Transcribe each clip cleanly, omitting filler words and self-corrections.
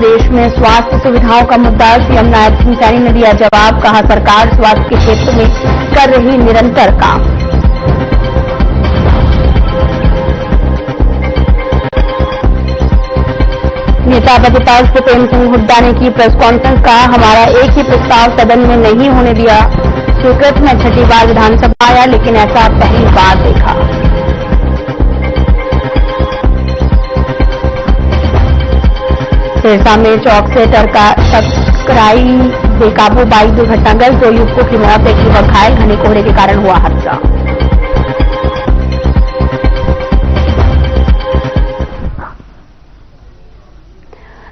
देश में स्वास्थ्य सुविधाओं का मुद्दा, सीएम नायब सिंह सैनी ने दिया जवाब। कहा, सरकार स्वास्थ्य के क्षेत्र में कर रही निरंतर काम। नेता प्रतिपक्ष भूपेंद्र सिंह हुड्डा ने की प्रेस कॉन्फ्रेंस। कहा, हमारा एक ही प्रस्ताव सदन में नहीं होने दिया। स्वीकृत में छठी बार विधानसभा आया, लेकिन ऐसा पहली बार देखा। सिरसा में चौक से टकराई बेकाबू बाइक दुर्घटनाग्रस्त, 2 युवकों की मौत, 1 युवक घायल। घने कोहरे के कारण हुआ हादसा।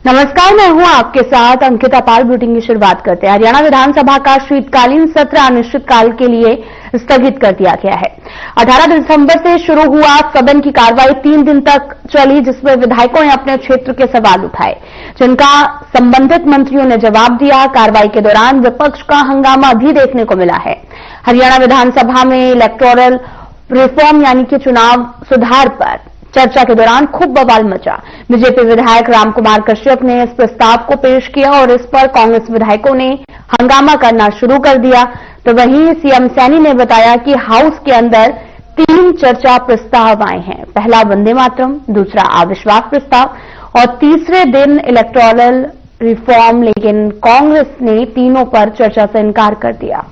नमस्कार, मैं हूं आपके साथ अंकिता पाल। बुलेटिन की शुरुआत करते हैं। हरियाणा विधानसभा का शीतकालीन सत्र अनिश्चितकाल के लिए स्थगित कर दिया गया है। 18 दिसंबर से शुरू हुआ सदन की कार्रवाई 3 दिन तक चली, जिसमें विधायकों ने अपने क्षेत्र के सवाल उठाए, जिनका संबंधित मंत्रियों ने जवाब दिया। कार्रवाई के दौरान विपक्ष का हंगामा भी देखने को मिला है। हरियाणा विधानसभा में इलेक्टोरल रिफॉर्म यानी कि चुनाव सुधार पर चर्चा के दौरान खूब बवाल मचा। बीजेपी विधायक रामकुमार कश्यप ने इस प्रस्ताव को पेश किया और इस पर कांग्रेस विधायकों ने हंगामा करना शुरू कर दिया। तो वहीं सीएम सैनी ने बताया कि हाउस के अंदर 3 चर्चा प्रस्ताव आए हैं। पहला वंदे मातरम, दूसरा अविश्वास प्रस्ताव और तीसरे दिन इलेक्टोरल रिफॉर्म, लेकिन कांग्रेस ने तीनों पर चर्चा से इनकार कर दिया।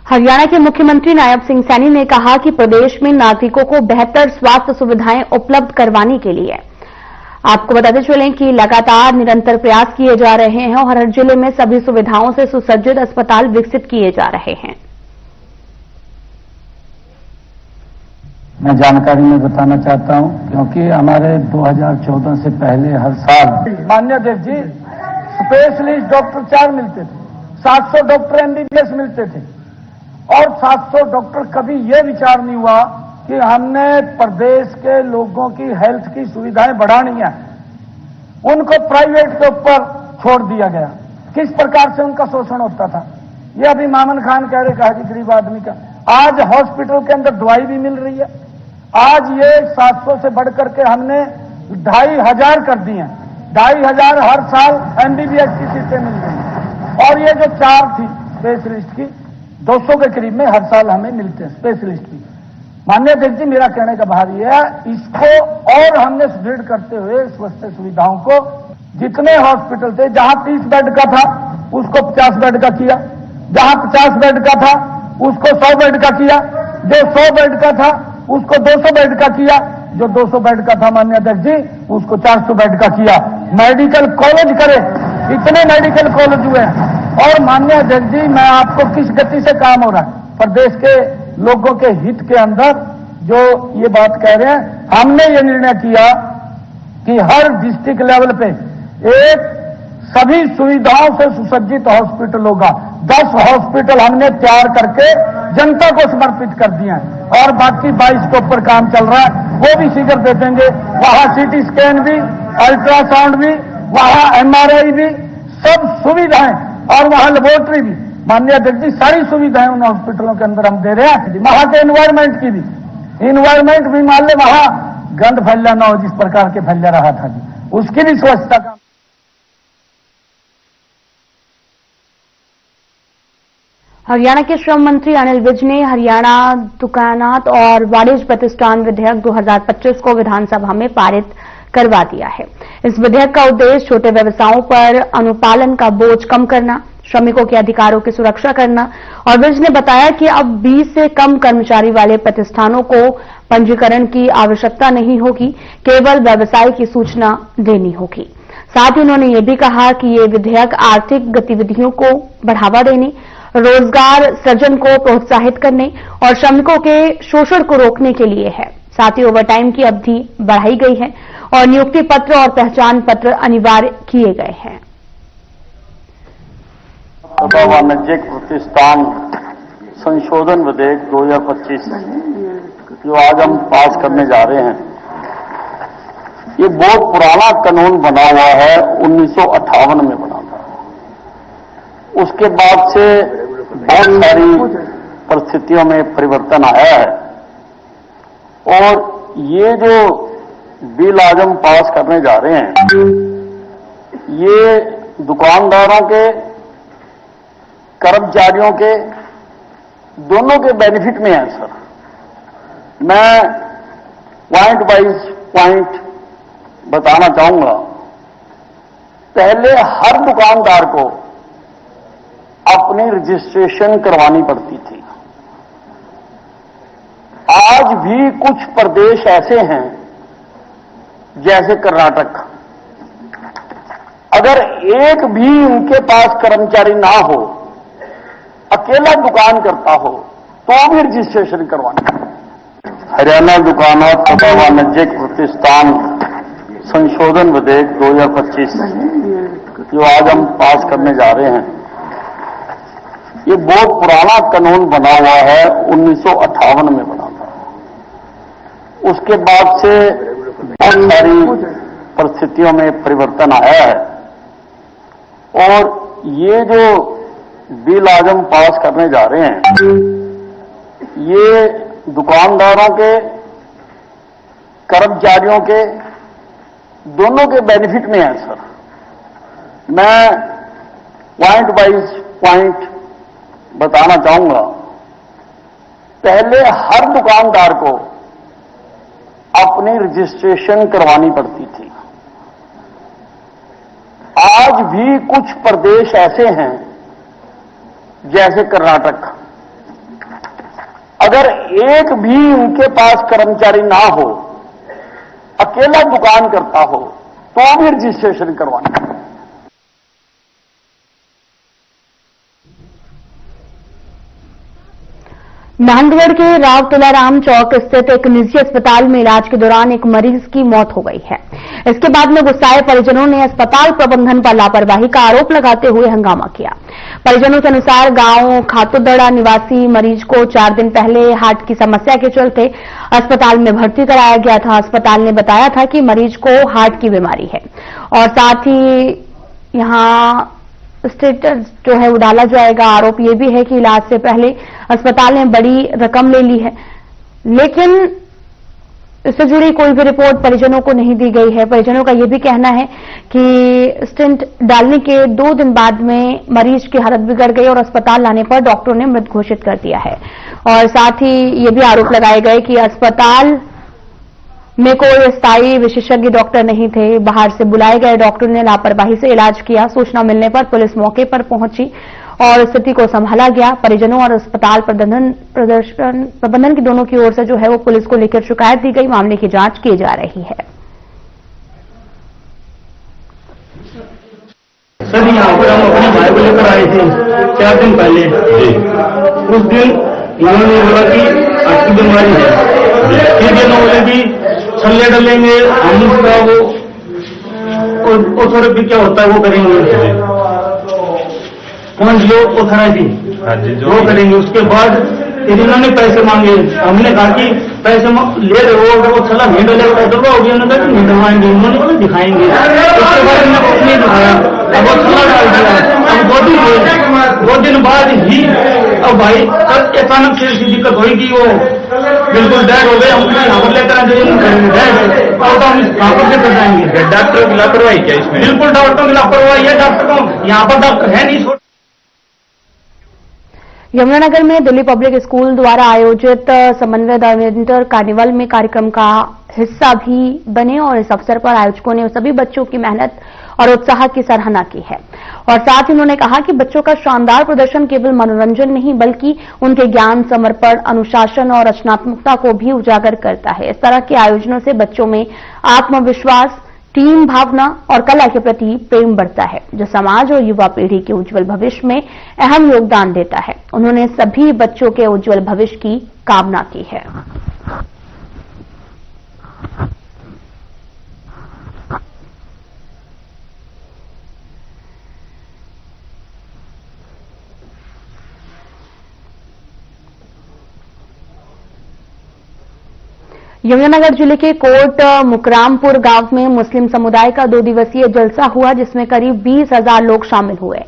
हरियाणा के मुख्यमंत्री नायब सिंह सैनी ने कहा कि प्रदेश में नागरिकों को बेहतर स्वास्थ्य सुविधाएं उपलब्ध करवाने के लिए आपको बताते चलें कि लगातार निरंतर प्रयास किए जा रहे हैं और हर जिले में सभी सुविधाओं से सुसज्जित अस्पताल विकसित किए जा रहे हैं। मैं जानकारी में बताना चाहता हूं, क्योंकि हमारे 2014 से पहले हर साल माननीय देव जी स्पेशलिस्ट डॉक्टर 4 मिलते थे, 700 डॉक्टर एमबीबीएस मिलते थे और 700 डॉक्टर। कभी यह विचार नहीं हुआ कि हमने प्रदेश के लोगों की हेल्थ की सुविधाएं बढ़ानी है, उनको प्राइवेट के ऊपर छोड़ दिया गया। किस प्रकार से उनका शोषण होता था, यह अभी मामन खान कह रहे, कहा कि गरीब आदमी का। आज हॉस्पिटल के अंदर दवाई भी मिल रही है। आज ये 700 से बढ़कर के हमने 2500 कर दी हैं। 2500 हर साल एमबीबीएस की सीटें मिल रही हैं। और ये जो 4 थी स्पेशलिस्ट की, 200 के करीब में हर साल हमें मिलते हैं स्पेशलिस्ट की। माननीय अध्यक्ष जी, मेरा कहने का भाव यह है, इसको और हमने सुदृढ़ करते हुए स्वास्थ्य सुविधाओं को, जितने हॉस्पिटल थे, जहां 30 बेड का था उसको 50 बेड का किया, जहां 50 बेड का था उसको 100 बेड का किया, जो 100 बेड का था उसको 200 बेड का किया, जो 200 बेड का था माननीय अध्यक्ष जी उसको 400 बेड का किया। मेडिकल कॉलेज करे, इतने मेडिकल कॉलेज हुए हैं। और माननीय अध्यक्ष जी, मैं आपको किस गति से काम हो रहा है, प्रदेश के लोगों के हित के अंदर जो ये बात कह रहे हैं, हमने ये निर्णय किया कि हर डिस्ट्रिक्ट लेवल पे एक सभी सुविधाओं से सुसज्जित हॉस्पिटल होगा। 10 हॉस्पिटल हमने तैयार करके जनता को समर्पित कर दिए हैं और बाकी 22 के ऊपर काम चल रहा है, वो भी शीघ्र दे देंगे। वहां सीटी स्कैन भी, अल्ट्रासाउंड भी, वहां एमआरआई भी, सब सुविधाएं, और वहां लेबोरेटरी भी। माननीय अध्यक्ष जी, सारी सुविधाएं उन हॉस्पिटलों के अंदर हम दे रहे हैं। वहां के एनवायरमेंट की भी, एनवायरमेंट भी मान ले वहां गंद फैला ना हो जिस प्रकार के फैला रहा था जी, उसकी भी स्वच्छता का। हरियाणा के श्रम मंत्री अनिल विज ने हरियाणा दुकानात और वाणिज्य प्रतिष्ठान विधेयक 2025 को विधानसभा में पारित करवा दिया है। इस विधेयक का उद्देश्य छोटे व्यवसायों पर अनुपालन का बोझ कम करना, श्रमिकों के अधिकारों की सुरक्षा करना। और विज ने बताया कि अब 20 से कम कर्मचारी वाले प्रतिष्ठानों को पंजीकरण की आवश्यकता नहीं होगी, केवल व्यवसाय की सूचना देनी होगी। साथ ही उन्होंने ये भी कहा कि ये विधेयक आर्थिक गतिविधियों को बढ़ावा देने, रोजगार सृजन को प्रोत्साहित करने और श्रमिकों के शोषण को रोकने के लिए है। साथ ही ओवरटाइम की अवधि बढ़ाई गई है और नियुक्ति पत्र और पहचान पत्र अनिवार्य किए गए हैं। वाणिज्यिक प्रतिष्ठान संशोधन विधेयक 2025 जो आज हम पास करने जा रहे हैं, ये बहुत पुराना कानून बना हुआ है, 1958 में बना था। उसके बाद से बहुत सारी परिस्थितियों में परिवर्तन आया है और ये जो बिल आज हम पास करने जा रहे हैं, ये दुकानदारों के, कर्मचारियों के, दोनों के बेनिफिट में है सर। मैं पॉइंट वाइज पॉइंट बताना चाहूंगा। पहले हर दुकानदार को अपनी रजिस्ट्रेशन करवानी पड़ती थी। आज भी कुछ प्रदेश ऐसे हैं जैसे कर्नाटक, अगर एक भी उनके पास कर्मचारी ना हो, अकेला दुकान करता हो, तो भी रजिस्ट्रेशन करवाना। हरियाणा दुकानदार तथा वाणिज्यिक प्रतिष्ठान संशोधन विधेयक 2025 जो आज हम पास करने जा रहे हैं, ये बहुत पुराना कानून बना हुआ है, 1958 में बना था। उसके बाद से बहुत सारी परिस्थितियों में परिवर्तन आया है और ये जो बिल आज हम पास करने जा रहे हैं, ये दुकानदारों के, कर्मचारियों के, दोनों के बेनिफिट में है सर। मैं पॉइंट वाइज पॉइंट बताना चाहूंगा। पहले हर दुकानदार को अपनी रजिस्ट्रेशन करवानी पड़ती थी। आज भी कुछ प्रदेश ऐसे हैं जैसे कर्नाटक, अगर एक भी उनके पास कर्मचारी ना हो, अकेला दुकान करता हो, तो भी रजिस्ट्रेशन करवाना। नांदगढ़ के राव तुलाराम चौक स्थित एक निजी अस्पताल में इलाज के दौरान एक मरीज की मौत हो गई है। इसके बाद में गुस्साए परिजनों ने अस्पताल प्रबंधन पर लापरवाही का आरोप लगाते हुए हंगामा किया। परिजनों के अनुसार गांव खातुदड़ा निवासी मरीज को 4 दिन पहले हार्ट की समस्या के चलते अस्पताल में भर्ती कराया गया था। अस्पताल ने बताया था कि मरीज को हार्ट की बीमारी है और साथ ही यहां स्टेटस जो है वो डाला जाएगा। आरोप ये भी है कि इलाज से पहले अस्पताल ने बड़ी रकम ले ली है, लेकिन इससे जुड़ी कोई भी रिपोर्ट परिजनों को नहीं दी गई है। परिजनों का यह भी कहना है कि स्टेंट डालने के 2 दिन बाद में मरीज की हालत बिगड़ गई और अस्पताल लाने पर डॉक्टरों ने मृत घोषित कर दिया है। और साथ ही ये भी आरोप लगाए गए कि अस्पताल में कोई स्थायी विशेषज्ञ डॉक्टर नहीं थे। बाहर से बुलाए गए डॉक्टर ने लापरवाही से इलाज किया। सूचना मिलने पर पुलिस मौके पर पहुंची और स्थिति को संभाला गया। परिजनों और अस्पताल प्रबंधन की दोनों की ओर से जो है वो पुलिस को लेकर शिकायत दी गई। मामले की जांच की जा रही है। सर यहाँ पर हम अपने भाई को लेकर आए थे 4 दिन पहले। उस दिन इन्होंने बोला कि हार्ट की बीमारी है। फिर ये बोले कि छल्ले डलेंगे, हम उसका वो थोड़े भी क्या होता है वो करेंगे, 5 लोग ऑथराइजी वो करेंगे। उसके बाद फिर इन्होंने पैसे मांगे। हमने कहा कि पैसे ले रहे हो, अगर वो छला नहीं डलेगा तो होगी। उन्होंने कहा नहीं डलवाएंगे। उन्होंने बोला दिखाएंगे। उसके बाद हमने कुछ नहीं दिखाया। अब वो छला डाल दिया। अब 2 दिन बाद ही अब भाई अचानक से ऐसी दिक्कत हुई कि वो बिल्कुल डेड हो गए। हम यहाँ पर लेकर आए और तो हम कहाँ पर से कर जाएंगे। डॉक्टर की लापरवाही क्या इसमें? बिल्कुल डॉक्टर की लापरवाही है। डॉक्टर को यहाँ पर डॉक्टर है नहीं। यमुनानगर में दिल्ली पब्लिक स्कूल द्वारा आयोजित समन्वय द विंटर कार्निवल में कार्यक्रम का हिस्सा भी बने और इस अवसर पर आयोजकों ने सभी बच्चों की मेहनत और उत्साह की सराहना की है। और साथ ही उन्होंने कहा कि बच्चों का शानदार प्रदर्शन केवल मनोरंजन नहीं बल्कि उनके ज्ञान, समर्पण, अनुशासन और रचनात्मकता को भी उजागर करता है। इस तरह के आयोजनों से बच्चों में आत्मविश्वास, टीम भावना और कला के प्रति प्रेम बढ़ता है, जो समाज और युवा पीढ़ी के उज्जवल भविष्य में अहम योगदान देता है। उन्होंने सभी बच्चों के उज्जवल भविष्य की कामना की है। यमुनानगर जिले के कोट मुकरामपुर गांव में मुस्लिम समुदाय का 2 दिवसीय जलसा हुआ, जिसमें करीब 20,000 लोग शामिल हुए।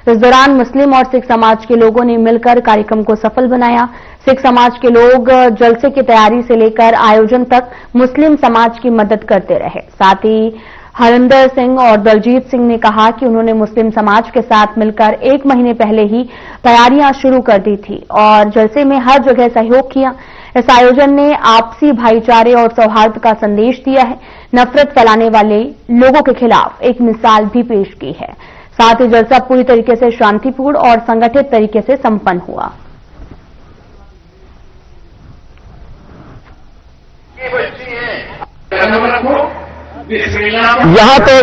इस दौरान मुस्लिम और सिख समाज के लोगों ने मिलकर कार्यक्रम को सफल बनाया। सिख समाज के लोग जलसे की तैयारी से लेकर आयोजन तक मुस्लिम समाज की मदद करते रहे। साथ ही हरिंदर सिंह और दलजीत सिंह ने कहा कि उन्होंने मुस्लिम समाज के साथ मिलकर 1 महीने पहले ही तैयारियां शुरू कर दी थी और जलसे में हर जगह सहयोग किया। इस आयोजन ने आपसी भाईचारे और सौहार्द का संदेश दिया है। नफरत फैलाने वाले लोगों के खिलाफ एक मिसाल भी पेश की है। साथ ही जलसा पूरी तरीके से शांतिपूर्ण और संगठित तरीके से संपन्न हुआ। यहाँ तो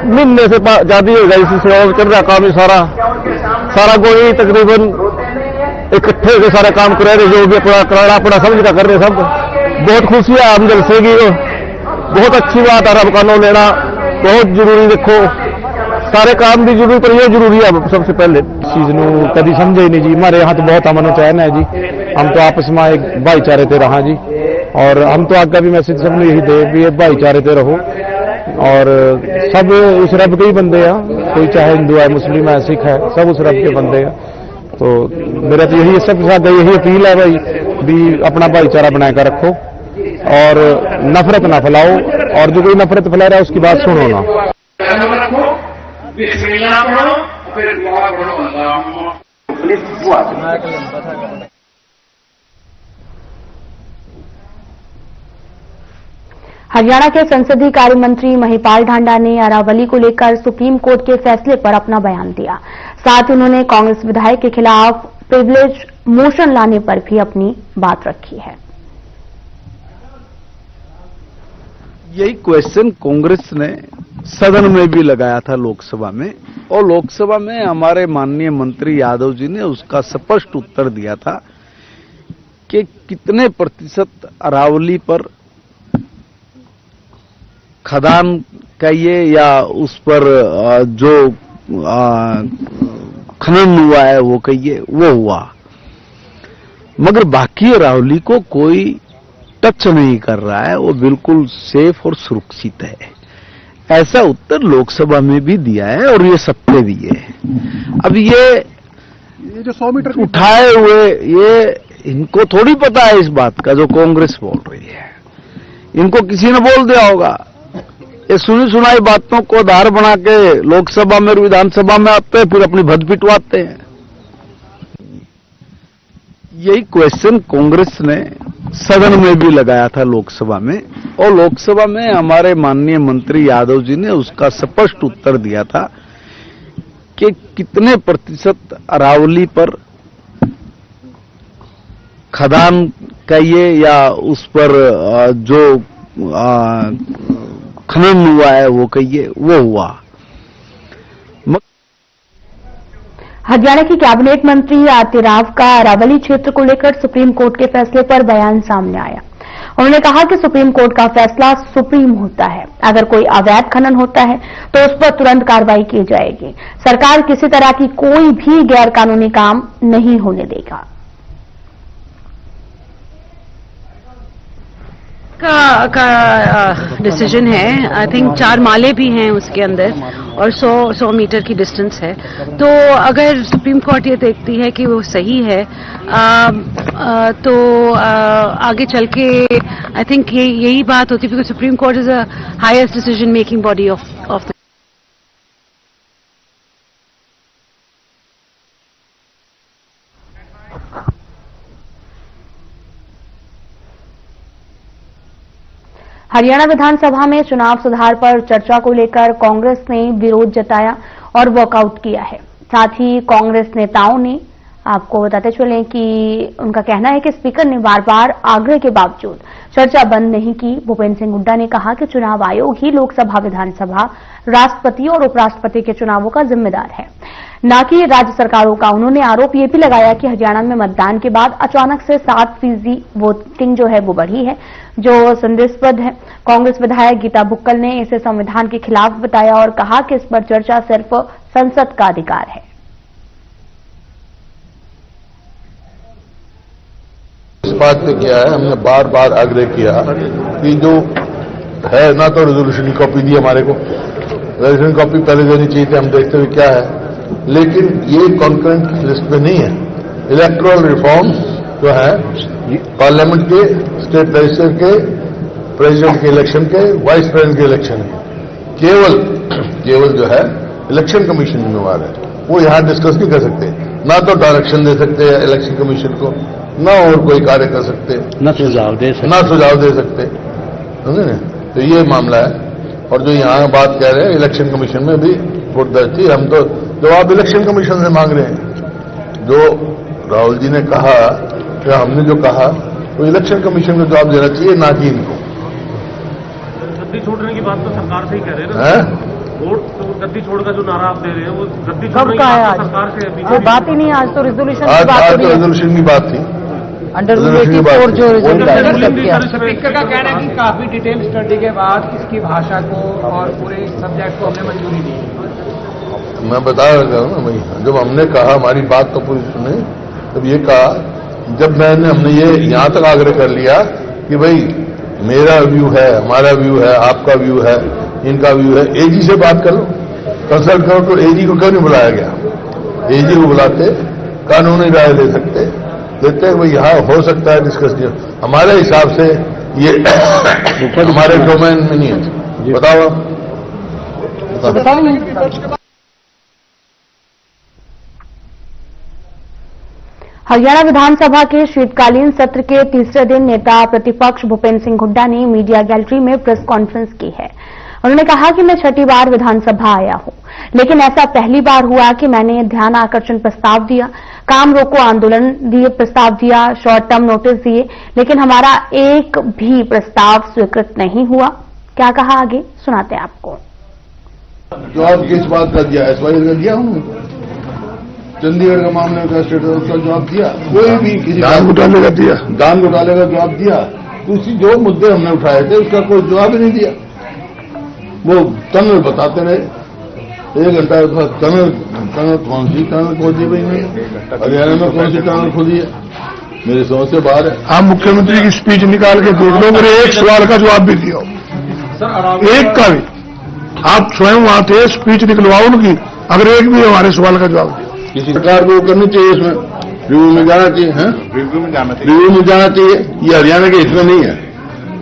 महीने से ज्यादा हो गई इससे और कर रहा काम सारा कोई तकरीबन इकट्ठे होकर सारा काम कर रहे, जो भी अपना कराना अपना समझ का कर रहे सब। बहुत खुशी है हम जलसे की, बहुत अच्छी बात है। रब कानून लेना बहुत जरूरी, देखो सारे काम भी जरूरी, पर ये जरूरी है सबसे पहले। चीज नू कभी समझे ही नहीं जी, हमारे यहाँ तो बहुत अमन चैन है जी। हम तो आपस में एक भाईचारे ते रहा जी, और हम तो आगे भी मैसेज सबने यही दे भी भाईचारे ते रहो, और सब उस रब के ही बंदे हैं। कोई चाहे हिंदू है, मुस्लिम है, सिख है, सब उस रब के बंदे हैं। तो मेरा तो यही सबके साथ यही अपील है भाई, भी अपना भाईचारा बनाकर रखो और नफरत ना फैलाओ, और जो कोई नफरत फैला रहा है उसकी बात सुनो ना। हरियाणा के संसदीय कार्य मंत्री महिपाल ढांडा ने अरावली को लेकर सुप्रीम कोर्ट के फैसले पर अपना बयान दिया। साथ ही उन्होंने कांग्रेस विधायक के खिलाफ प्रिविलेज मोशन लाने पर भी अपनी बात रखी है। यही क्वेश्चन कांग्रेस ने सदन में भी लगाया था लोकसभा में, और लोकसभा में हमारे माननीय मंत्री यादव जी ने उसका स्पष्ट उत्तर दिया था कि कितने प्रतिशत अरावली पर खदान कहिए या उस पर जो खनन हुआ है वो कहिए, वो हुआ, मगर बाकी अरावली को कोई टच नहीं कर रहा है, वो बिल्कुल सेफ और सुरक्षित है। ऐसा उत्तर लोकसभा में भी दिया है और ये सब पे भी है। अब ये जो 100 मीटर उठाए हुए, ये इनको थोड़ी पता है इस बात का जो कांग्रेस बोल रही है। इनको किसी ने बोल दिया होगा। ये सुनी सुनाई बातों को आधार बना के लोकसभा में और विधानसभा में आते हैं, फिर अपनी भद पिटवाते हैं। यही क्वेश्चन कांग्रेस ने सदन में भी लगाया था लोकसभा में, और लोकसभा में हमारे माननीय मंत्री यादव जी ने उसका स्पष्ट उत्तर दिया था कि कितने प्रतिशत अरावली पर खदान कहिए या उस पर जो खनन हुआ है वो कहिए, वो हुआ। हरियाणा की कैबिनेट मंत्री आरती राव का अरावली क्षेत्र को लेकर सुप्रीम कोर्ट के फैसले पर बयान सामने आया। उन्होंने कहा कि सुप्रीम कोर्ट का फैसला सुप्रीम होता है। अगर कोई अवैध खनन होता है तो उस पर तुरंत कार्रवाई की जाएगी। सरकार किसी तरह की कोई भी गैरकानूनी काम नहीं होने देगा। का डिसीजन है। आई थिंक 4 माले भी हैं उसके अंदर और 100 मीटर की डिस्टेंस है। तो अगर सुप्रीम कोर्ट ये देखती है कि वो सही है तो आगे चल के आई थिंक यही बात होती है, because supreme court is a highest decision making body of Haryana Vidhan Sabha में चुनाव सुधार पर चर्चा को लेकर कांग्रेस ने विरोध जताया और वॉकआउट किया है। साथ ही कांग्रेस नेताओं ने, आपको बताते चलें कि उनका कहना है कि स्पीकर ने बार बार आग्रह के बावजूद चर्चा बंद नहीं की। भूपेंद्र सिंह हुड्डा ने कहा कि चुनाव आयोग ही लोकसभा, विधानसभा, राष्ट्रपति और उपराष्ट्रपति के चुनावों का जिम्मेदार है, न कि राज्य सरकारों का। उन्होंने आरोप ये भी लगाया कि हरियाणा में मतदान के बाद अचानक से 7% वोटिंग जो है वो बढ़ी है, जो संदेहास्पद है। कांग्रेस विधायक गीता बुक्कल ने इसे संविधान के खिलाफ बताया और कहा कि इस पर चर्चा सिर्फ संसद का अधिकार है। बात पे किया है, हमने बार बार आग्रह किया कि जो है ना तो रेजोल्यूशन की कॉपी दी हमारे को, रेजोल्यूशन कॉपी पहले देनी चाहिए थी, हम देखते हुए क्या है, लेकिन ये कॉन्करेंट लिस्ट में नहीं है। इलेक्टोरल रिफॉर्म्स जो है पार्लियामेंट के, स्टेट लेजिस्लेचर के, प्रेसिडेंट के इलेक्शन के, वाइस प्रेसिडेंट के इलेक्शन के, केवल जो है इलेक्शन कमीशन जिम्मेवार है, वो यहां डिस्कस नहीं कर सकते, ना तो डायरेक्शन दे सकते हैं इलेक्शन कमीशन को, ना और कोई कार्य कर सकते, न सुझाव दे सकते, ना सुझाव दे सकते, समझे ना। तो ये मामला है। और जो यहाँ बात कह रहे हैं इलेक्शन कमीशन में भी वोट दर्ज थी, हम तो जवाब इलेक्शन कमीशन से मांग रहे हैं। जो राहुल जी ने कहा या हमने जो कहा वो इलेक्शन कमीशन को जवाब देना चाहिए, ना कि इनको। गद्दी छोड़ने की बात तो सरकार से ही कह रहे हैं, वोट तो गद्दी छोड़ का जो नारा आप दे रहे हैं वो गद्दी छोड़ने की बात तो सरकार से है, वो बात ही नहीं। आज तो रेजोल्यूशन आज की बात हो तो रही है, रेजोल्यूशन की बात थी, अंडर रूल 84 जो रेजोल्यूशन किया। स्पीकर का कहना है कि काफी डिटेल स्टडी के बाद इसकी भाषा को और पूरे सब्जेक्ट को हमने मंजूरी दी। मैं बता रहा हूँ ना भाई, जब हमने कहा हमारी बात तो पूरी सुने, तब ये कहा, जब हमने ये यहां तक आग्रह कर लिया कि भाई मेरा व्यू है, हमारा व्यू है, आपका व्यू है, इनका व्यू है, एजी से बात कर लो, कंसल्ट करो, तो एजी को क्यों नहीं बुलाया गया? एजी को बुलाते, कानूनी राय ले सकते, देते हैं, भाई यहाँ हो सकता है डिस्कस किया। हमारे हिसाब से ये हमारे डोमेन में नहीं है। बताओ हरियाणा विधानसभा के शीतकालीन सत्र के तीसरे दिन नेता प्रतिपक्ष भूपेंद्र सिंह हुड्डा ने मीडिया गैलरी में प्रेस कॉन्फ्रेंस की है। उन्होंने कहा कि मैं छठी बार विधानसभा आया हूं, लेकिन ऐसा पहली बार हुआ कि मैंने ध्यान आकर्षण प्रस्ताव दिया, काम रोको आंदोलन दिए प्रस्ताव दिया, शॉर्ट टर्म नोटिस दिए, लेकिन हमारा एक भी प्रस्ताव स्वीकृत नहीं हुआ। क्या कहा आगे सुनाते हैं आपको। जवाब किस बात का दिया? एसवाईएल का दिया उन्होंने, चंडीगढ़ का मामले का स्टेटस का जवाब दिया, कोई भी किसी दान घोटाले का दिया, दान घोटाले का जवाब दिया, उसी जो मुद्दे हमने उठाए थे उसका कोई जवाब ही नहीं दिया। वो टनल बताते रहे, 1 घंटा टनल कौन सी टनल खोदी भाई नहीं, हरियाणा में कौन सी टनल खोदी है, मेरे समझ से बाहर है। आप मुख्यमंत्री की स्पीच निकाल के देख लो, मेरे एक सवाल का जवाब भी दिया, एक का भी। आप स्वयं वहां थे, स्पीच निकलवाओ उनकी, अगर एक भी हमारे सवाल का जवाब दिया। किसी सरकार को करनी चाहिए, इसमें रिव्यू में जाना चाहिए, है रिव्यू में जाना चाहिए। ये हरियाणा के हित में नहीं है,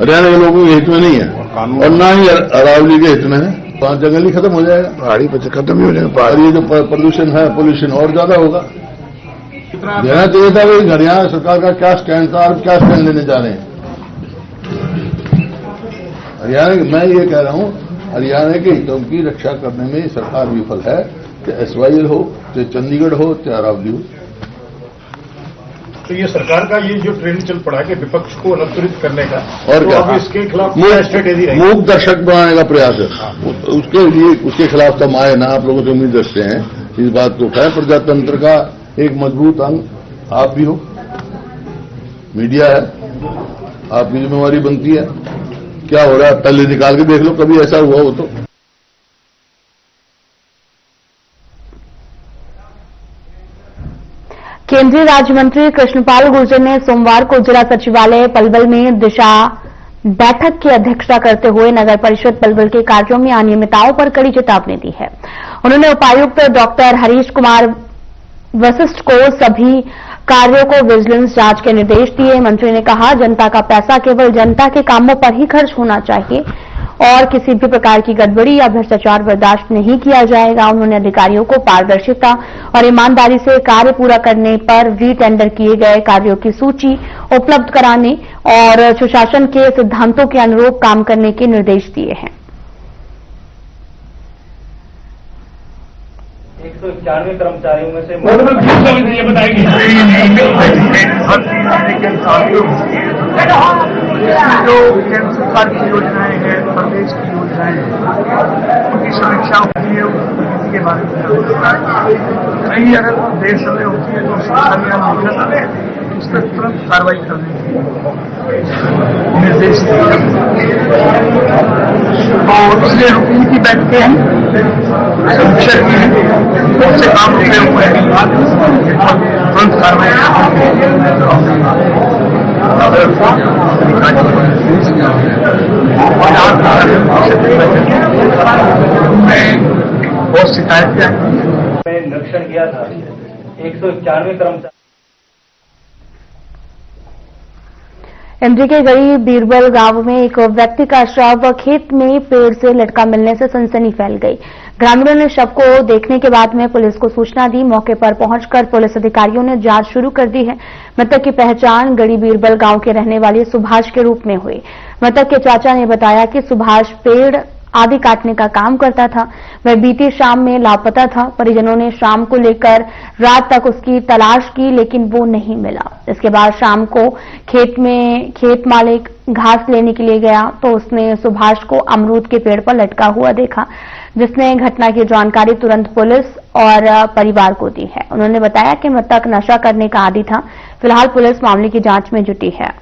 हरियाणा के लोगों के हित में नहीं है, और ना ही अरावली के हित में है। 5 जंगल ही खत्म हो जाएगा, पहाड़ी पर खत्म ही हो जाएगा, पहाड़ी जो प्रदूषण है, पोल्यूशन और ज्यादा होगा। देना चाहिए था भाई हरियाणा सरकार का क्या स्टैंड था और क्या स्टैंड लेने जा रहे हैं हरियाणा। मैं ये कह रहा हूं, हरियाणा के हितों की रक्षा करने में सरकार विफल है, चाहे एसवाईएल हो, चाहे चंडीगढ़ हो, चाहे अरावली हो। तो ये सरकार का ये जो ट्रेंड चल पड़ा कि विपक्ष को अनुत्तरित करने का, और तो क्या अब इसके खिलाफ स्ट्रेटेजी रहेगी? मूक दर्शक बनाने का प्रयास है, उसके लिए उसके खिलाफ तो आए ना, आप लोगों से उम्मीद रखते हैं इस बात को उठाए। प्रजातंत्र का एक मजबूत अंग आप भी हो, मीडिया है, आपकी जिम्मेवारी बनती है। क्या हो रहा है पहले निकाल के देख लो, कभी ऐसा हुआ हो तो। केंद्रीय राज्य मंत्री कृष्णपाल गुर्जर ने सोमवार को जिला सचिवालय पलवल में दिशा बैठक की अध्यक्षता करते हुए नगर परिषद पलवल के कार्यों में अनियमितताओं पर कड़ी चेतावनी दी है। उन्होंने उपायुक्त डॉक्टर हरीश कुमार वशिष्ठ को सभी कार्यों को विजिलेंस जांच के निर्देश दिए। मंत्री ने कहा, जनता का पैसा केवल जनता के कामों पर ही खर्च होना चाहिए और किसी भी प्रकार की गड़बड़ी या भ्रष्टाचार बर्दाश्त नहीं किया जाएगा। उन्होंने अधिकारियों को पारदर्शिता और ईमानदारी से कार्य पूरा करने पर री-टेंडर किए गए कार्यों की सूची उपलब्ध कराने और सुशासन के सिद्धांतों के अनुरूप काम करने के निर्देश दिए हैं। 191 कर्मचारियों में से ये बताएगी जो केंद्र सरकार की योजनाएं हैं, प्रदेश की योजनाएं हैं, उनकी समीक्षा होती है, उनकी के बारे में होता है। कहीं अगर देर समय होती है तो उस पर तुरंत कार्रवाई करने के निर्देश दिए और इसलिए रूटीन की बैठकें हैं, समीक्षा की है, बहुत से काम रुके हुए हैं, तुरंत कार्रवाई करने बहुत शिकायत किया निरीक्षण किया था 191 कर्मचारी। एमपी के गरीब बीरबल गांव में एक व्यक्ति का शव खेत में पेड़ से लटका मिलने से सनसनी फैल गई। ग्रामीणों ने शव को देखने के बाद में पुलिस को सूचना दी। मौके पर पहुंचकर पुलिस अधिकारियों ने जांच शुरू कर दी है। मृतक की पहचान गड़ी बीरबल गांव के रहने वाले सुभाष के रूप में हुई। मृतक के चाचा ने बताया कि सुभाष पेड़ आदि काटने का काम करता था। वह बीती शाम में लापता था। परिजनों ने शाम को लेकर रात तक उसकी तलाश की, लेकिन वो नहीं मिला। इसके बाद शाम को खेत मालिक घास लेने के लिए गया तो उसने सुभाष को अमरूद के पेड़ पर लटका हुआ देखा, जिसने घटना की जानकारी तुरंत पुलिस और परिवार को दी है। उन्होंने बताया कि मृतक नशा करने का आदी था। फिलहाल पुलिस मामले की जांच में जुटी है।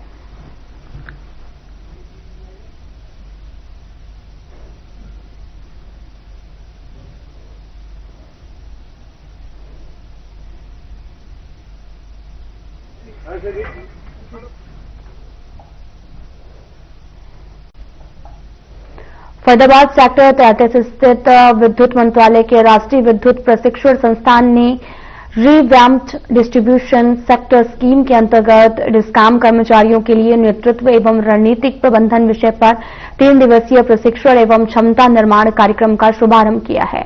फरीदाबाद सेक्टर 33 स्थित विद्युत मंत्रालय के राष्ट्रीय विद्युत प्रशिक्षण संस्थान ने रिवैम्प्ड डिस्ट्रीब्यूशन सेक्टर स्कीम के अंतर्गत डिस्काम कर्मचारियों के लिए नेतृत्व एवं रणनीतिक प्रबंधन विषय पर 3 दिवसीय प्रशिक्षण एवं क्षमता निर्माण कार्यक्रम का शुभारंभ किया है।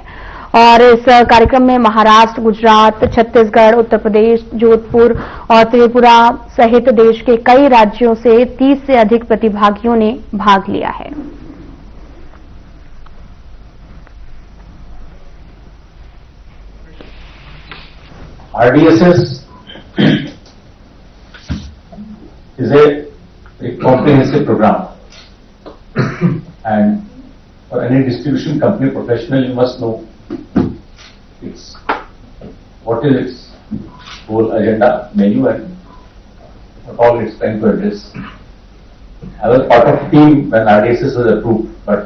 और इस कार्यक्रम में महाराष्ट्र, गुजरात, छत्तीसगढ़, उत्तर प्रदेश, जोधपुर और त्रिपुरा सहित देश के कई राज्यों से 30 से अधिक प्रतिभागियों ने भाग लिया है। RDSS is a comprehensive program, and for any distribution company professional, you must know what is its whole agenda, menu, and what all it's trying to address. I was part of the team when RDSS was approved, but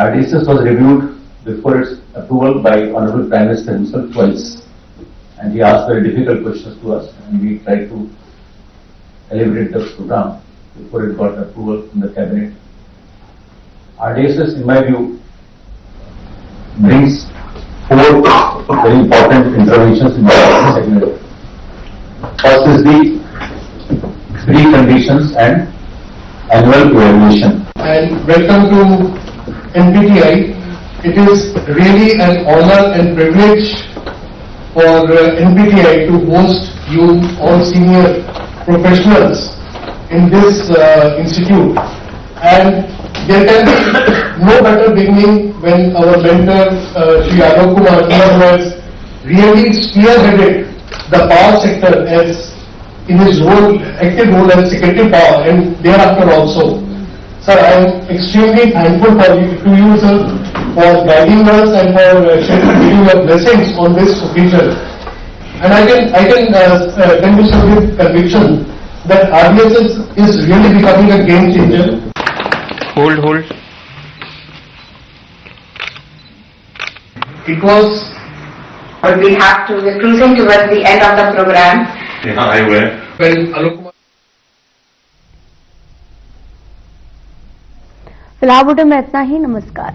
RDSS was reviewed before its approval by Honorable Prime Minister himself twice. And he asked very difficult questions to us, and we tried to elaborate the program before it got approval from the cabinet. RDSS, in my view, brings 4 very important interventions in the segment. First is the preconditions and annual evaluation. And welcome to NPTI. It is really an honor and privilege for NPTI to host you all senior professionals in this institute, and there can be no better beginning when our mentor Shri Alok Kumar has really spearheaded the power sector as in his active role as secretary power, and thereafter also. Sir, I am extremely thankful to you, sir, for guiding us and for giving your blessings on this occasion. And I can tell you, sir, with conviction that RDSS is really becoming a game changer. Hold. It was. But we're cruising towards the end of the program. Yeah, I will. When Alok Kumar. फिलहाल bulletin में इतना ही। नमस्कार।